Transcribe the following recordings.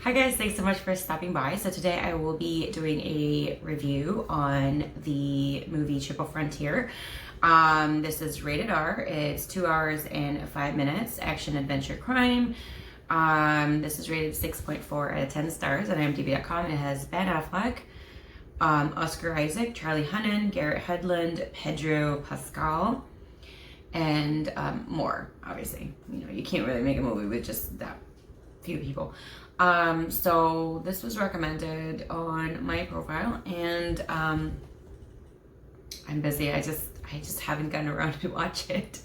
Hi guys, thanks so much for stopping by. So today I will be doing a review on the movie Triple Frontier. This is rated R. It's 2 hours and 5 minutes, action, adventure, crime. This is rated 6.4 out of 10 stars on IMDb.com. It has Ben Affleck, Oscar Isaac, Charlie Hunnam, Garrett Hedlund, Pedro Pascal, and more, obviously. You know, you can't really make a movie with just that few people. So this was recommended on my profile, and I'm busy. I just haven't gotten around to watch it.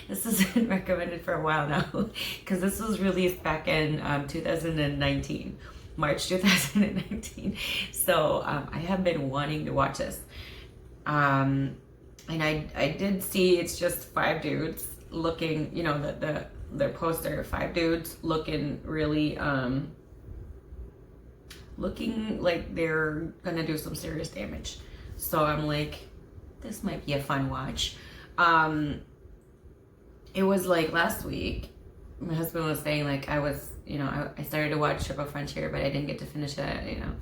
This has been recommended for a while now because this was released back in 2019, March 2019. So I have been wanting to watch this. And I did see it's just 5 dudes looking, you know, their poster, 5 dudes looking really looking like they're gonna do some serious damage. So I'm like, this might be a fun watch. It was like last week, my husband was saying like I started to watch Triple Frontier, but I didn't get to finish it, you know.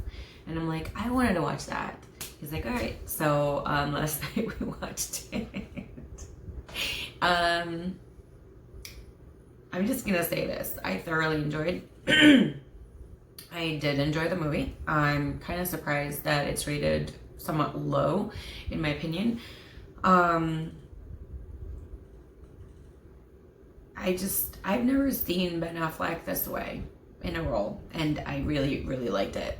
And I'm like, I wanted to watch that. He's like, all right. So last night we watched it. I'm just gonna say this. I thoroughly enjoyed. I did enjoy the movie. I'm kind of surprised that it's rated somewhat low, in my opinion. I've never seen Ben Affleck this way in a role, and I really, really liked it.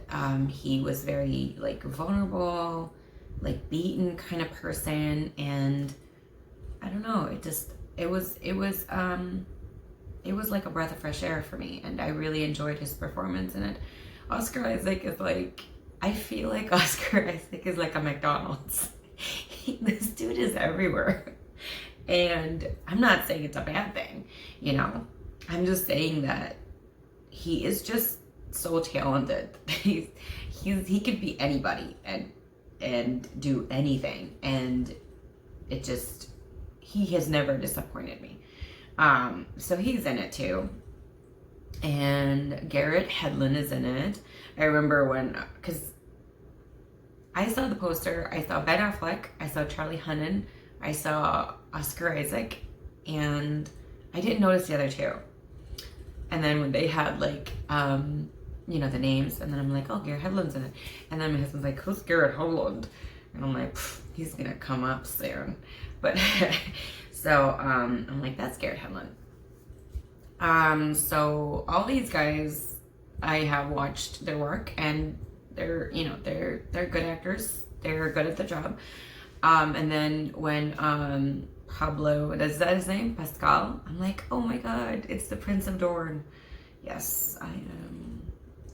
He was very like vulnerable, like beaten kind of person, and I don't know, it was like a breath of fresh air for me, and I really enjoyed his performance in it. Oscar Isaac is like, I feel like Oscar Isaac is like a McDonald's. This dude is everywhere. And I'm not saying it's a bad thing, you know. I'm just saying that he is just so talented. He could be anybody and do anything, and he has never disappointed me. So he's in it too. And Garrett Hedlund is in it. I remember because I saw the poster, I saw Ben Affleck, I saw Charlie Hunnam, I saw Oscar Isaac, and I didn't notice the other 2. And then when they had like, you know, the names, and then I'm like, oh, Garrett Hedlund's in it. And then my husband's like, who's Garrett Hedlund? And I'm like, he's gonna come up soon. But so I'm like, that's Garrett Hedlund. So all these guys, I have watched their work, and they're good actors. They're good at the job. And then when Pablo, is that his name? Pascal? I'm like, oh my God, it's the Prince of Dorne. Yes, I am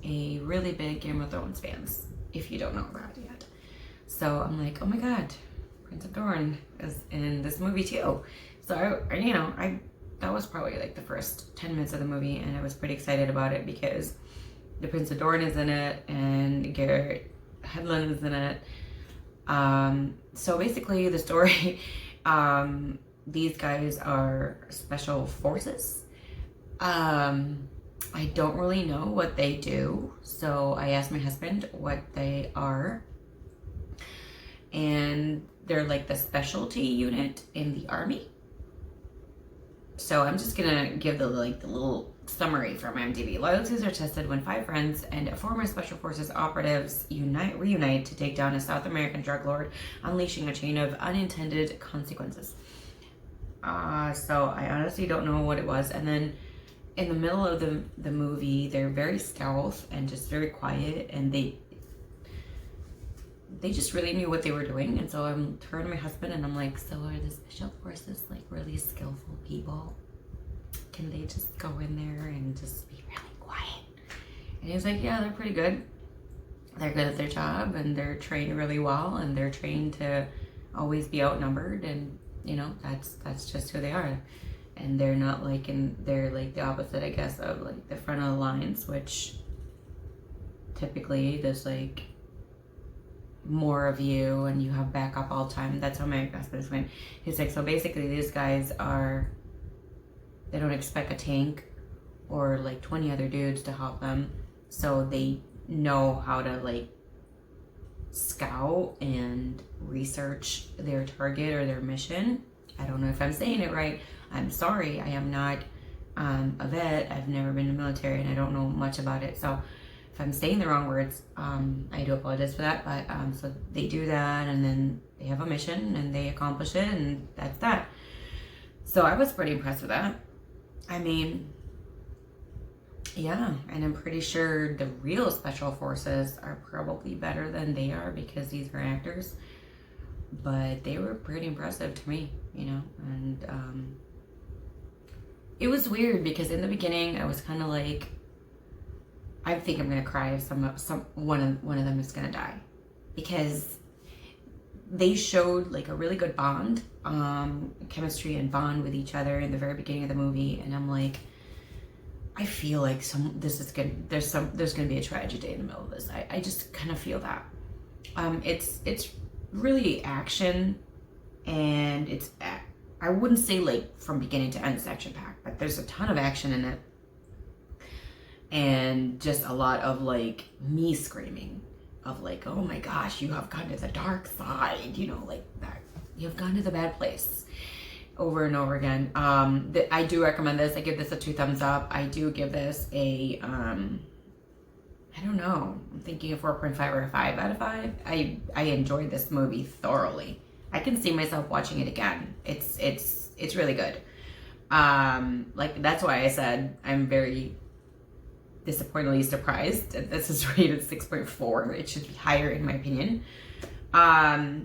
a really big Game of Thrones fans, if you don't know about it yet. So I'm like, oh my God, Prince of Dorne is in this movie too. So that was probably like the first 10 minutes of the movie, and I was pretty excited about it because the Prince of Dorne is in it, and Garrett Hedlund is in it. So basically the story, these guys are special forces. I don't really know what they do, so I asked my husband what they are, and they're like the specialty unit in the army. So I'm just gonna give the little summary from IMDb. Loyalties are tested when 5 friends and former Special Forces operatives reunite to take down a South American drug lord, unleashing a chain of unintended consequences. So I honestly don't know what it was. And then in the middle of the movie, they're very stealth and just very quiet, and they just really knew what they were doing. And so I'm turning to my husband and I'm like, so are the Special Forces like really skillful people? Can they just go in there and just be really quiet? And he's like, yeah, they're pretty good. They're good at their job, and they're trained really well, and they're trained to always be outnumbered, and you know, that's just who they are. And they're not like they're like the opposite, I guess, of like the front of the lines, which typically there's like more of you and you have backup all the time. That's how my husband explained. He's like, so basically these guys they don't expect a tank or like 20 other dudes to help them. so they know how to like scout and research their target or their mission. I don't know if I'm saying it right. I'm sorry. I am not a vet. I've never been in the military and I don't know much about it. So if I'm saying the wrong words, I do apologize for that. But so they do that, and then they have a mission and they accomplish it, and that's that. So I was pretty impressed with that. I mean, yeah, and I'm pretty sure the real special forces are probably better than they are because these are actors. But they were pretty impressive to me, you know, and it was weird because in the beginning I was kind of like, I think I'm gonna cry if one of them is gonna die, because they showed like a really good bond, chemistry and bond with each other in the very beginning of the movie, and I'm like, I feel like there's gonna be a tragedy in the middle of this. I just kind of feel that. It's really action, and I wouldn't say like from beginning to end it's action packed, but there's a ton of action in it. And just a lot of like me screaming of like, oh my gosh, you have gone to the dark side, you know, like that. You've gone to the bad place over and over again. I do recommend this. I give this a 2 thumbs up. I do give this a, I don't know. I'm thinking a 4.5 or a 5 out of 5. I enjoyed this movie thoroughly. I can see myself watching it again. It's really good. Like that's why I said I'm very disappointingly surprised that this is rated 6.4. It should be higher in my opinion. I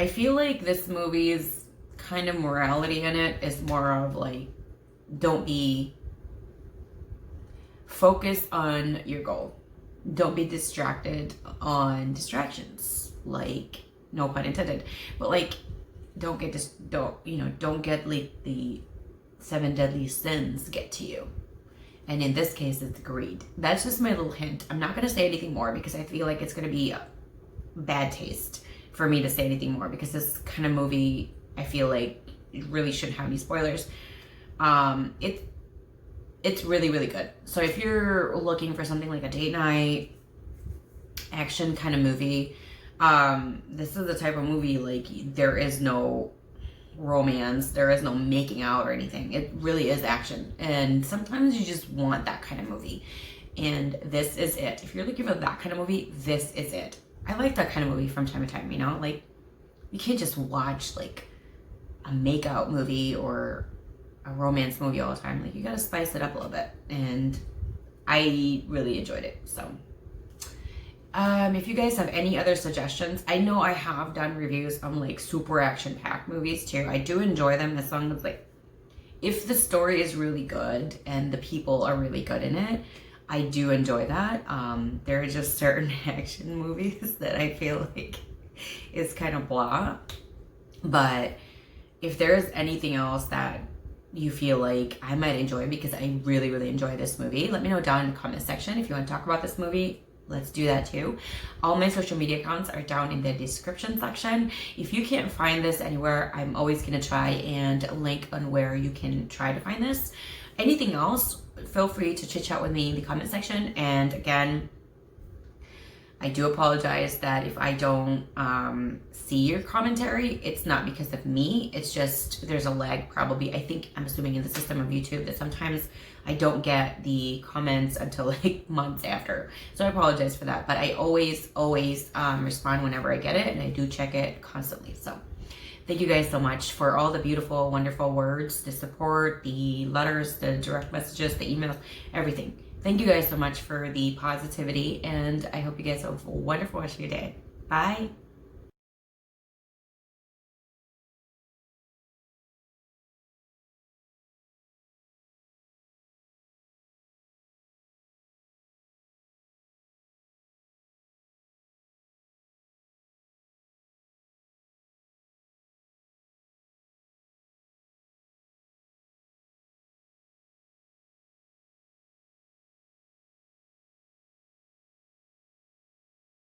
feel like this movie's kind of morality in it is more of like, don't be focused on your goal. Don't be distracted on distractions. Like, no pun intended, but like, don't get like the 7 deadly sins get to you. And in this case, it's greed. That's just my little hint. I'm not going to say anything more because I feel like it's going to be bad taste for me to say anything more, because this kind of movie, I feel like it really shouldn't have any spoilers. It's really, really good. So if you're looking for something like a date night action kind of movie, this is the type of movie, like, there is no romance, there is no making out or anything. It really is action, and sometimes you just want that kind of movie, and this is it. If you're looking for that kind of movie, this is it. I like that kind of movie from time to time, you know, like, you can't just watch like a make-out movie or a romance movie all the time. Like, you gotta spice it up a little bit, and I really enjoyed it. So if you guys have any other suggestions, I know I have done reviews on like super action-packed movies too. I do enjoy them as long as, like, if the story is really good and the people are really good in it, I do enjoy that. There are just certain action movies that I feel like is kind of blah. But if there's anything else that you feel like I might enjoy, because I really, really enjoy this movie, let me know down in the comment section. If you want to talk about this movie, let's do that too. All my social media accounts are down in the description section. If you can't find this anywhere, I'm always going to try and link on where you can try to find this. Anything else, feel free to chit chat with me in the comment section. And again, I do apologize that if I don't see your commentary, it's not because of me. It's just there's a lag probably. I'm assuming in the system of YouTube that sometimes I don't get the comments until like months after. So I apologize for that. But I always respond whenever I get it, and I do check it constantly. So thank you guys so much for all the beautiful, wonderful words, the support, the letters, the direct messages, the emails, everything. Thank you guys so much for the positivity, and I hope you guys have a wonderful rest of your day. Bye.